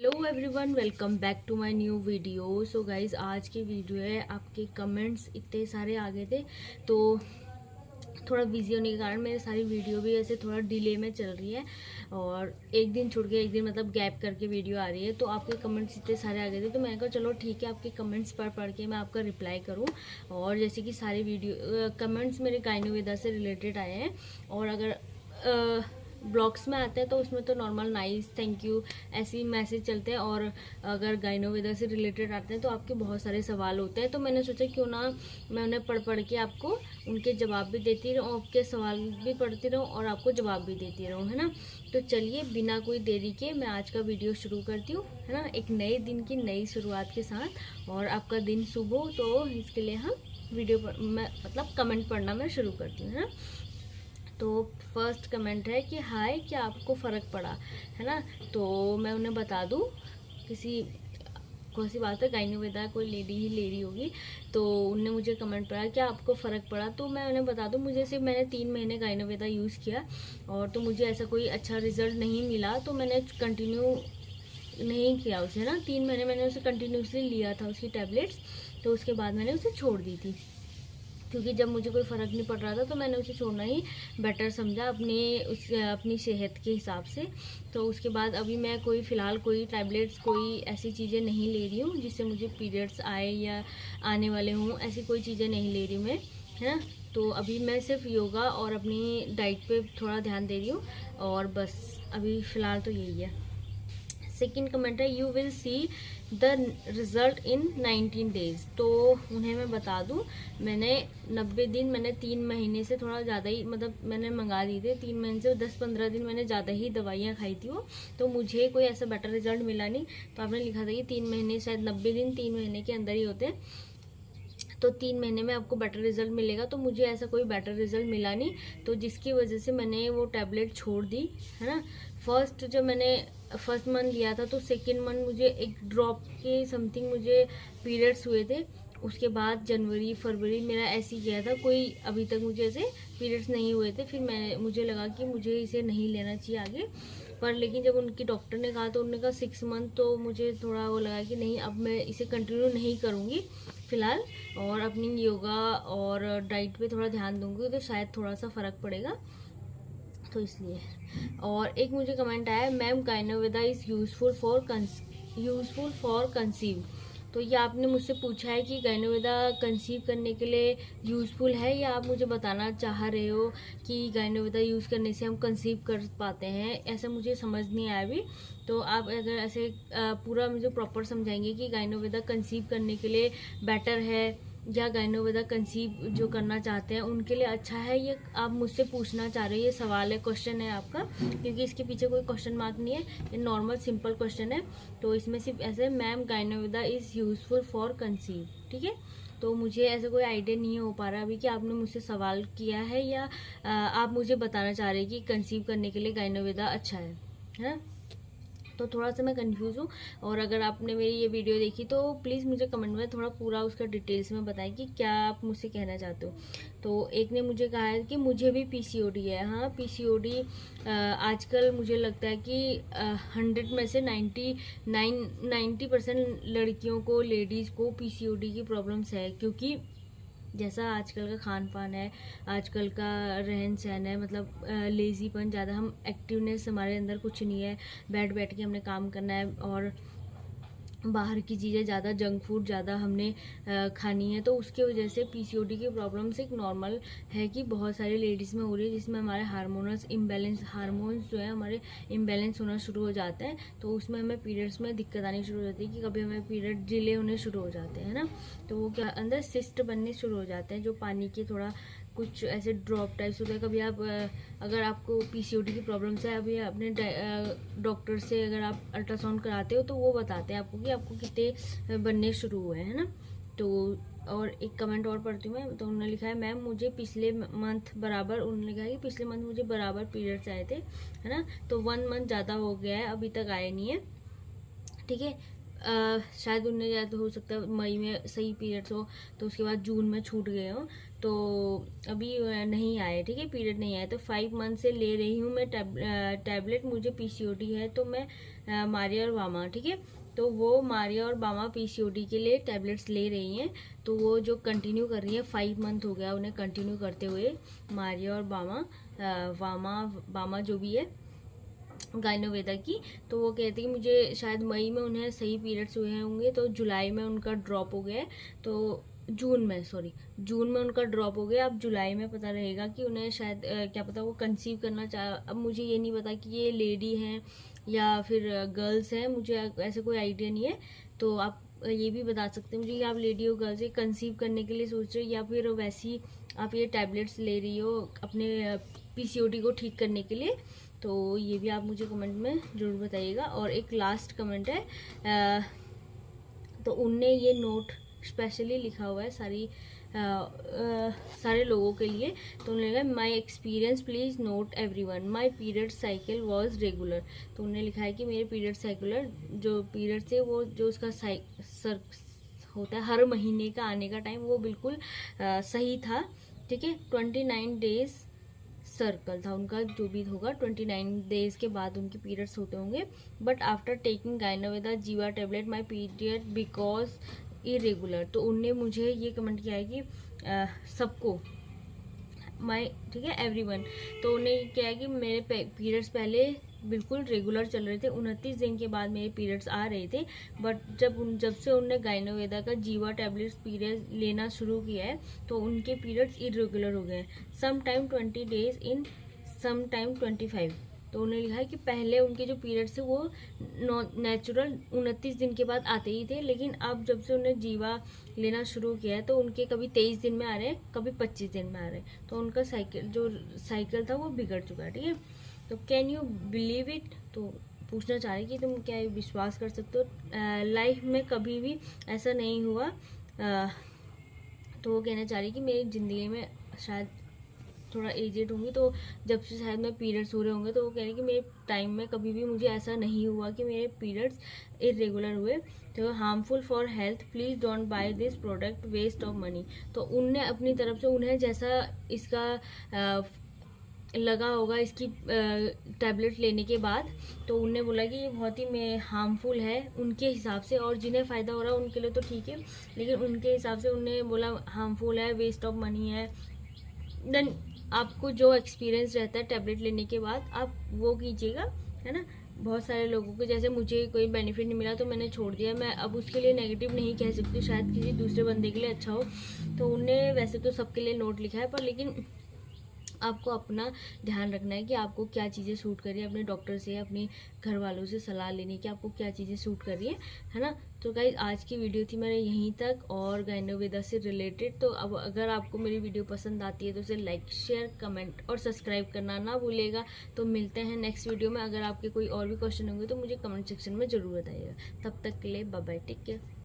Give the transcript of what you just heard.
Hello everyone, welcome back to my new video. So guys, आज की video है। आपके कमेंट्स इतने सारे आ गए थे तो थोड़ा बिजी होने के कारण मेरी सारी वीडियो भी ऐसे थोड़ा डिले में चल रही है और एक दिन छूट के एक दिन मतलब गैप करके वीडियो आ रही है। तो आपके कमेंट्स इतने सारे आ गए थे तो मैंने कहा चलो ठीक है, आपके कमेंट्स पढ़ के मैं आपका रिप्लाई करूं। और जैसे कि सारे वीडियो कमेंट्स मेरे गायनोवेदा से रिलेटेड आए हैं और अगर ब्लॉग्स में आते हैं तो उसमें तो नॉर्मल नाइस थैंक यू ऐसे ही मैसेज चलते हैं। और अगर गायनोवेदा से रिलेटेड आते हैं तो आपके बहुत सारे सवाल होते हैं। तो मैंने सोचा क्यों ना मैं उन्हें पढ़ के आपको उनके जवाब भी देती रहूँ, आपके सवाल भी पढ़ती रहूँ और आपको जवाब भी देती रहूँ, है ना। तो चलिए बिना कोई देरी के मैं आज का वीडियो शुरू करती हूँ, है ना, एक नए दिन की नई शुरुआत के साथ। और आपका दिन शुभ हो तो इसके लिए हम वीडियो मैं मतलब कमेंट पढ़ना मैं शुरू करती हूँ, है ना। तो फर्स्ट कमेंट है कि हाय, क्या आपको फ़र्क पड़ा, है ना। तो मैं उन्हें बता दूँ, किसी कौन सी बात है, गायनोवेदा कोई लेडी ही ले रही होगी। तो उनने मुझे कमेंट पड़ा क्या आपको फ़र्क पड़ा। तो मैं उन्हें बता दूँ, मुझे सिर्फ मैंने 3 महीने गायनोवेदा यूज़ किया और तो मुझे ऐसा कोई अच्छा रिजल्ट नहीं मिला। तो मैंने कंटिन्यू नहीं किया उसे ना, 3 महीने मैंने उसे कंटिन्यूसली लिया था उसकी टैबलेट्स। तो उसके बाद मैंने उसे छोड़ दी थी क्योंकि जब मुझे कोई फ़र्क नहीं पड़ रहा था तो मैंने उसे छोड़ना ही बेटर समझा अपनी सेहत के हिसाब से। तो उसके बाद अभी मैं कोई फ़िलहाल कोई टैबलेट्स कोई ऐसी चीज़ें नहीं ले रही हूँ जिससे मुझे पीरियड्स आए या आने वाले हों, ऐसी कोई चीज़ें नहीं ले रही हूँ मैं, है ना। तो अभी मैं सिर्फ योगा और अपनी डाइट पे थोड़ा ध्यान दे रही हूँ और बस अभी फ़िलहाल तो यही है। सेकेंड कमेंट है you will see the result in 19 days. तो उन्हें मैं बता दूं, मैंने 90 दिन मैंने 3 महीने से थोड़ा ज़्यादा ही मतलब मैंने मंगा दी थे। 3 महीने से 10-15 दिन मैंने ज़्यादा ही दवाइयाँ खाई थी वो, तो मुझे कोई ऐसा बेटर रिजल्ट मिला नहीं। तो आपने लिखा था कि 3 महीने, शायद 90 दिन 3 महीने के अंदर ही होते हैं, तो 3 महीने में आपको बेटर रिजल्ट मिलेगा। तो मुझे ऐसा कोई बेटर रिजल्ट मिला नहीं, तो जिसकी वजह से मैंने वो टैबलेट छोड़ दी, है ना। जब मैंने फर्स्ट मंथ लिया था तो सेकेंड मंथ मुझे एक ड्रॉप के समथिंग मुझे पीरियड्स हुए थे। उसके बाद जनवरी फरवरी मेरा ऐसे ही गया था, कोई अभी तक मुझे ऐसे पीरियड्स नहीं हुए थे। फिर मुझे लगा कि मुझे इसे नहीं लेना चाहिए आगे, पर लेकिन जब उनकी डॉक्टर ने कहा तो उन्होंने कहा 6 मंथ, तो मुझे थोड़ा वो लगा कि नहीं, अब मैं इसे कंटिन्यू नहीं करूँगी फ़िलहाल और अपनी योगा और डाइट पे थोड़ा ध्यान दूँगी तो शायद थोड़ा सा फ़र्क पड़ेगा, तो इसलिए। और एक मुझे कमेंट आया, ma'am Gynoveda is useful for conceive. तो ये आपने मुझसे पूछा है कि गायनोवेदा कंसीव करने के लिए यूज़फुल है, या आप मुझे बताना चाह रहे हो कि गायनोवेदा यूज़ करने से हम कंसीव कर पाते हैं, ऐसा मुझे समझ नहीं आया अभी। तो आप अगर ऐसे पूरा मुझे प्रॉपर समझाएंगे कि गायनोवेदा कंसीव करने के लिए बेटर है या गायनोवेदा कंसीव जो करना चाहते हैं उनके लिए अच्छा है, ये आप मुझसे पूछना चाह रहे हो, ये सवाल है, क्वेश्चन है आपका, क्योंकि इसके पीछे कोई क्वेश्चन मार्क नहीं है, ये नॉर्मल सिंपल क्वेश्चन है। तो इसमें सिर्फ ऐसे ma'am Gynoveda is useful for conceive, ठीक है। तो मुझे ऐसा कोई आइडिया नहीं हो पा रहा अभी कि आपने मुझसे सवाल किया है या आप मुझे बताना चाह रहे हैं कि कंसीव करने के लिए गायनोवेदा अच्छा है ना। तो थोड़ा सा मैं कंफ्यूज हूँ। और अगर आपने मेरी ये वीडियो देखी तो प्लीज़ मुझे कमेंट में थोड़ा पूरा उसका डिटेल्स में बताएं कि क्या आप मुझसे कहना चाहते हो। तो एक ने मुझे कहा है कि मुझे भी पीसीओडी है। हाँ, पीसीओडी आजकल मुझे लगता है कि 100 में से 90% लड़कियों को, लेडीज़ को पीसीओडी की प्रॉब्लम्स है, क्योंकि जैसा आजकल का खान पान है, आजकल का रहन सहन है, मतलब लेज़ीपन ज़्यादा, हम एक्टिवनेस हमारे अंदर कुछ नहीं है, बैठ बैठ के हमने काम करना है और बाहर की चीज़ें ज़्यादा, जंक फूड ज़्यादा हमने खानी है। तो उसके वजह से पीसीओडी की प्रॉब्लम्स एक नॉर्मल है कि बहुत सारी लेडीज़ में हो रही है, जिसमें हमारे हार्मोन्स जो है हमारे इम्बैलेंस होना शुरू हो जाते हैं। तो उसमें हमें पीरियड्स में दिक्कत आनी शुरू हो जाती है कि कभी हमें पीरियड डिले होने शुरू हो जाते हैं ना। तो वो क्या अंदर सिस्ट बनने शुरू हो जाते हैं, जो पानी के थोड़ा कुछ ऐसे ड्रॉप टाइप्स होते हैं। कभी आप अगर आपको पीसीओडी की प्रॉब्लम्स है, अभी अपने डॉक्टर से अगर आप अल्ट्रासाउंड कराते हो तो वो बताते हैं आपको कि आपको कितने बनने शुरू हुए हैं ना। तो और एक कमेंट और पढ़ती हूँ मैं। तो उन्होंने लिखा है मैम मुझे पिछले मंथ बराबर, उन्होंने कहा कि पिछले मंथ मुझे बराबर पीरियड्स आए थे, है ना। तो 1 मंथ ज़्यादा हो गया है, अभी तक आए नहीं है, ठीक है। शायद उन्हें या तो हो सकता है मई में सही पीरियड्स हो, तो उसके बाद जून में छूट गए हो, तो अभी नहीं आए, ठीक है, पीरियड नहीं आए। तो 5 मंथ से ले रही हूँ मैं टैबलेट, मुझे पीसीओडी है, तो मैं मारिया और वामा, ठीक है, तो वो मारिया और बामा पीसीओडी के लिए टैबलेट्स ले रही हैं। तो वो जो कंटिन्यू कर रही है, 5 मंथ हो गया उन्हें कंटिन्यू करते हुए, मारिया और बामा जो भी है गायनोवेदा की। तो वो कहते हैं कि मुझे शायद मई में उन्हें सही पीरियड्स हुए होंगे, तो जुलाई में उनका ड्रॉप हो गया है, तो जून में उनका ड्रॉप हो गया। अब जुलाई में पता रहेगा कि उन्हें शायद क्या पता वो कंसीव करना चाह, अब मुझे ये नहीं पता कि ये लेडी हैं या फिर गर्ल्स हैं, मुझे ऐसे कोई आइडिया नहीं है। तो आप ये भी बता सकते हैं मुझे कि आप लेडी हो गर्ल्स है, कंसीव करने के लिए सोच रहे हो या फिर वैसी आप ये टैबलेट्स ले रही हो अपने पीसीओडी को ठीक करने के लिए। तो ये भी आप मुझे कमेंट में ज़रूर बताइएगा। और एक लास्ट कमेंट है, तो उनने ये नोट स्पेशली लिखा हुआ है सारे लोगों के लिए। तो उन्होंने लिखा my experience please note everyone, my period cycle was regular. तो उन्होंने लिखा है कि मेरे पीरियड साइकुलर जो पीरियड थे वो जो उसका सर होता है हर महीने का आने का टाइम, वो बिल्कुल सही था, ठीक है। 29 डेज सर्कल था उनका, जो भी होगा 29 डेज के बाद उनके पीरियड्स होते होंगे। बट आफ्टर टेकिंग गायनोवेदा जीवा tablet my period because irregular. तो उनने मुझे ये कमेंट किया है कि सबको माई, ठीक है, एवरीवन। तो उन्हें क्या है कि मेरे पीरियड्स पहले बिल्कुल रेगुलर चल रहे थे, 29 दिन के बाद मेरे पीरियड्स आ रहे थे। बट जब से उन्होंने गायनोवेदा का जीवा टैबलेट्स पीरियड लेना शुरू किया है, तो उनके पीरियड्स इरेगुलर हो गए हैं, some time 20 days in some time 25। तो उन्होंने लिखा है कि पहले उनके जो पीरियड्स थे वो नेचुरल 29 दिन के बाद आते ही थे, लेकिन अब जब से उन्हें जीवा लेना शुरू किया है तो उनके कभी 23 दिन में आ रहे हैं, कभी 25 दिन में आ रहे हैं। तो उनका साइकिल था वो बिगड़ चुका है, ठीक है। तो कैन यू बिलीव इट, तो पूछना चाह रहे कि तुम क्या विश्वास कर सकते हो, लाइफ में कभी भी ऐसा नहीं हुआ। तो वो कहना चाह रही कि मेरी ज़िंदगी में शायद थोड़ा एजेड होंगी, तो जब से शायद मैं पीरियड्स हो रहे होंगे, तो वो कह रही कि मेरे टाइम में कभी भी मुझे ऐसा नहीं हुआ कि मेरे पीरियड्स इरेगुलर हुए। तो harmful for health, please don't buy this product, waste of money. तो उनने अपनी तरफ से उन्हें जैसा इसका लगा होगा इसकी टैबलेट लेने के बाद, तो उनने बोला कि ये बहुत ही हार्मफुल है उनके हिसाब से, और जिन्हें फ़ायदा हो रहा है उनके लिए तो ठीक है, लेकिन उनके हिसाब से उन्हें बोला हार्मफुल है, वेस्ट ऑफ मनी है। देन आपको जो एक्सपीरियंस रहता है टैबलेट लेने के बाद आप वो कीजिएगा, है ना। बहुत सारे लोगों को, जैसे मुझे कोई बेनिफिट नहीं मिला तो मैंने छोड़ दिया, मैं अब उसके लिए नेगेटिव नहीं कह सकती, शायद किसी दूसरे बंदे के लिए अच्छा हो। तो उनने वैसे तो सबके लिए नोट लिखा है, पर लेकिन आपको अपना ध्यान रखना है कि आपको क्या चीज़ें सूट कर रही है, अपने डॉक्टर से, अपने घर वालों से सलाह लेनी कि आपको क्या चीज़ें सूट कर रही है ना। तो गाइस आज की वीडियो थी मेरे यहीं तक, और गायनोवेदा से रिलेटेड। तो अब अगर आपको मेरी वीडियो पसंद आती है तो उसे लाइक, शेयर, कमेंट और सब्सक्राइब करना ना भूलिएगा। तो मिलते हैं नेक्स्ट वीडियो में। अगर आपके कोई और भी क्वेश्चन होंगे तो मुझे कमेंट सेक्शन में ज़रूर बताइएगा। तब तक के लिए बाय बाय, टेक केयर।